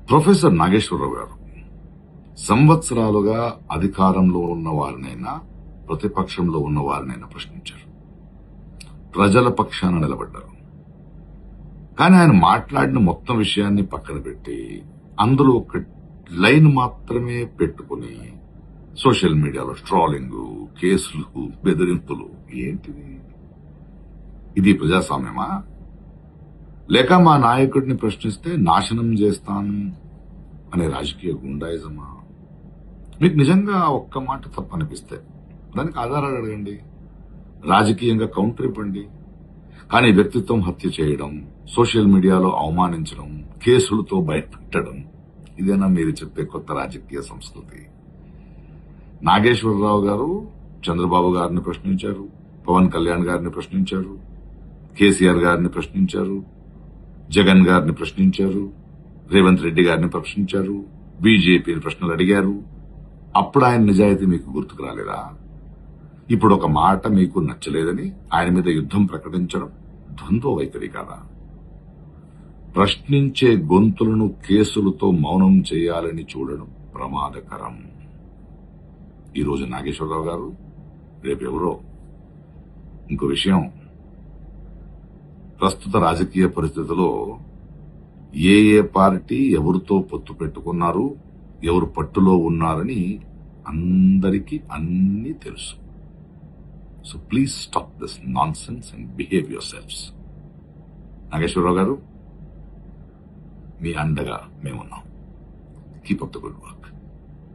Professor Nageswararao గారు సంవత్సరాలుగా అధికారంలో ఉన్న వారినైనా ప్రతిపక్షంలో ఉన్న వారినైనా ప్రశ్నించారు. ప్రజల పక్షాన నిలబడ్డారు. కానీ ఆయన మాట్లాడిన మొత్తం విషయాన్ని పక్కన పెట్టి అందులో ఒక లైన్ మాత్రమే పెట్టుకుని సోషల్ మీడియాలో ట్రోలింగ్, కేసులు, బెదిరింపులు ఏంటిది? ఇది ప్రజాస్వామ్యమా? లేక మా నాయకుడిని ప్రశ్నిస్తే నాశనం చేస్తాను అనే రాజకీయ గుండాయిజమా? మీకు నిజంగా ఒక్క మాట తప్పనిపిస్తే దానికి ఆధారాలు అడగండి, రాజకీయంగా కౌంటర్ ఇవ్వండి. కానీ వ్యక్తిత్వం హత్య చేయడం, సోషల్ మీడియాలో అవమానించడం, కేసులతో భయపెట్టడం, ఇదేనా మీరు చెప్పే కొత్త రాజకీయ సంస్కృతి? నాగేశ్వరరావు గారు చంద్రబాబు గారిని ప్రశ్నించారు, పవన్ కళ్యాణ్ గారిని ప్రశ్నించారు, కేసీఆర్ గారిని ప్రశ్నించారు, జగన్ గారిని ప్రశ్నించారు, రేవంత్ రెడ్డి గారిని ప్రశ్నించారు, బీజేపీని ప్రశ్నలు అడిగారు. అప్పుడు ఆయన నిజాయితీ మీకు గుర్తుకు రాలేదా? ఇప్పుడు ఒక మాట మీకు నచ్చలేదని ఆయన మీద యుద్ధం ప్రకటించడం ద్వంద్వ వైఖరి కాదా? ప్రశ్నించే గొంతులను కేసులతో మౌనం చేయాలని చూడడం ప్రమాదకరం. ఈరోజు నాగేశ్వరరావు గారు, రేపెవరో. ఇంకో విషయం, ప్రస్తుత రాజకీయ పరిస్థితుల్లో ఏ పార్టీ ఎవరితో పొత్తు పెట్టుకున్నారు, ఎవరు పట్టులో ఉన్నారని అందరికీ అన్నీ తెలుసు. So please stop this nonsense and behave yourselves. Nageswara Rao గారు, మీ అండగా మేమున్నాం. Keep up the good work.